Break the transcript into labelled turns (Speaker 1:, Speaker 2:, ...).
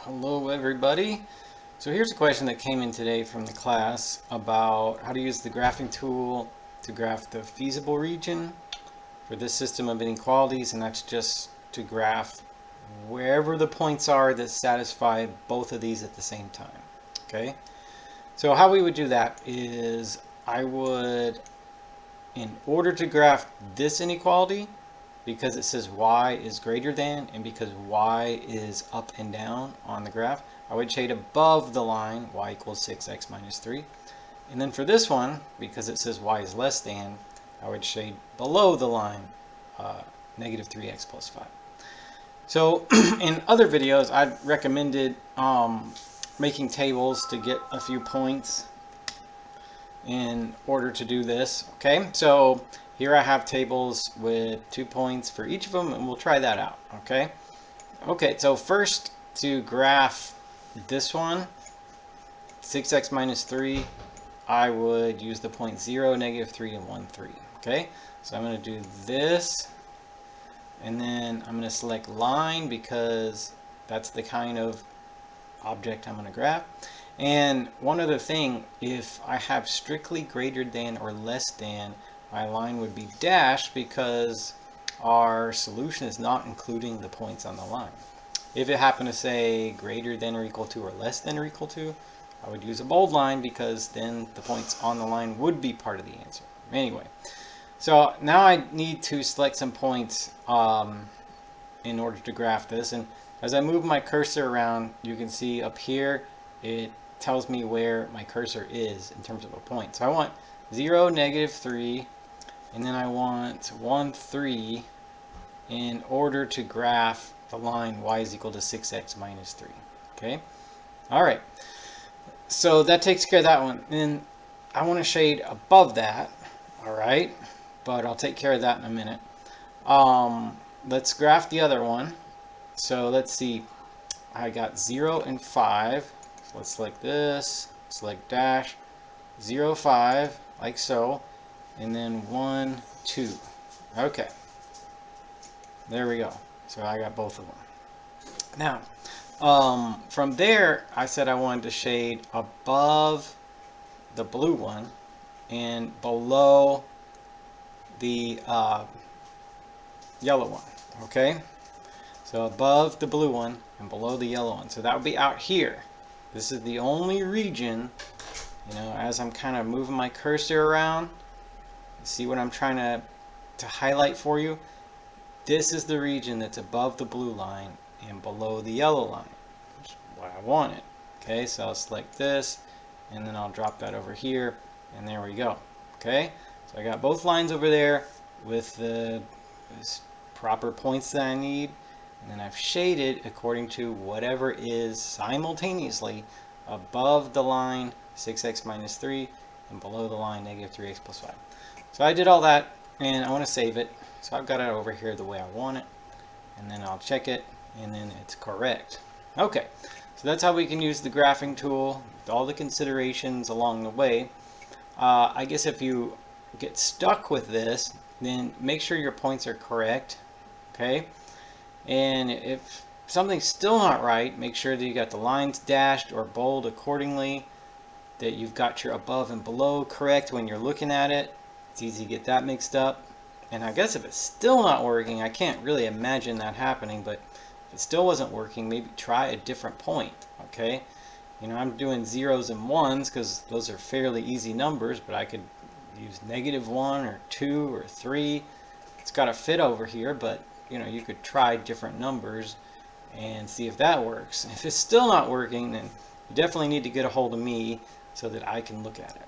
Speaker 1: Hello everybody. So here's a question that came in today from the class about how to use the graphing tool to graph the feasible region for this system of inequalities, and that's just to graph wherever the points are that satisfy both of these at the same time. Okay, so how we would do that is I would, in order to graph this inequality, because it says y is greater than and because y is up and down on the graph, I would shade above the line y equals 6x minus 3. And then for this one, because it says y is less than, I would shade below the line negative 3x plus 5. So in other videos, I've recommended making tables to get a few points in order to do this. Okay, so here I have tables with 2 points for each of them, and we'll try that out. Okay, so first, to graph this one, 6x minus 3, I would use the point 0, negative 3, and 1, 3. Okay, so I'm going to do this, and then I'm going to select line because that's the kind of object I'm going to graph. And one other thing, if I have strictly greater than or less than, my line would be dashed because our solution is not including the points on the line. If it happened to say greater than or equal to or less than or equal to, I would use a bold line because then the points on the line would be part of the answer. Anyway, so now I need to select some points in order to graph this. And as I move my cursor around, you can see up here it tells me where my cursor is in terms of a point. So I want 0, negative 3, and then I want 1, 3 in order to graph the line y is equal to 6x minus 3. Okay, all right, so that takes care of that one. Then I want to shade above that, all right, but I'll take care of that in a minute. Let's graph the other one. So let's see, I got 0 and 5. So let's select this, select dash, 0, 5, like so, and then 1, 2. Okay, there we go. So I got both of them. Now, from there, I said I wanted to shade above the blue one and below the yellow one. Okay, so above the blue one and below the yellow one. So that would be out here. This is the only region, you know, as I'm kind of moving my cursor around, see what I'm trying to highlight for you? This is the region that's above the blue line and below the yellow line, which is what I wanted. Okay, so I'll select this, and then I'll drop that over here, and there we go. Okay, so I got both lines over there with the proper points that I need, and then I've shaded according to whatever is simultaneously above the line 6x minus 3 and below the line negative 3x plus 5. So I did all that, and I want to save it. So I've got it over here the way I want it, and then I'll check it, and then it's correct. Okay, so that's how we can use the graphing tool with all the considerations along the way. I guess if you get stuck with this, then make sure your points are correct. Okay, and if something's still not right, make sure that you got the lines dashed or bold accordingly, that you've got your above and below correct when you're looking at it. It's easy to get that mixed up. And I guess if it's still not working, I can't really imagine that happening, but if it still wasn't working, maybe try a different point. Okay, you know, I'm doing zeros and ones because those are fairly easy numbers, but I could use negative 1 or 2 or 3. It's got to fit over here, but you know, you could try different numbers and see if that works. If it's still not working, then you definitely need to get a hold of me so that I can look at it.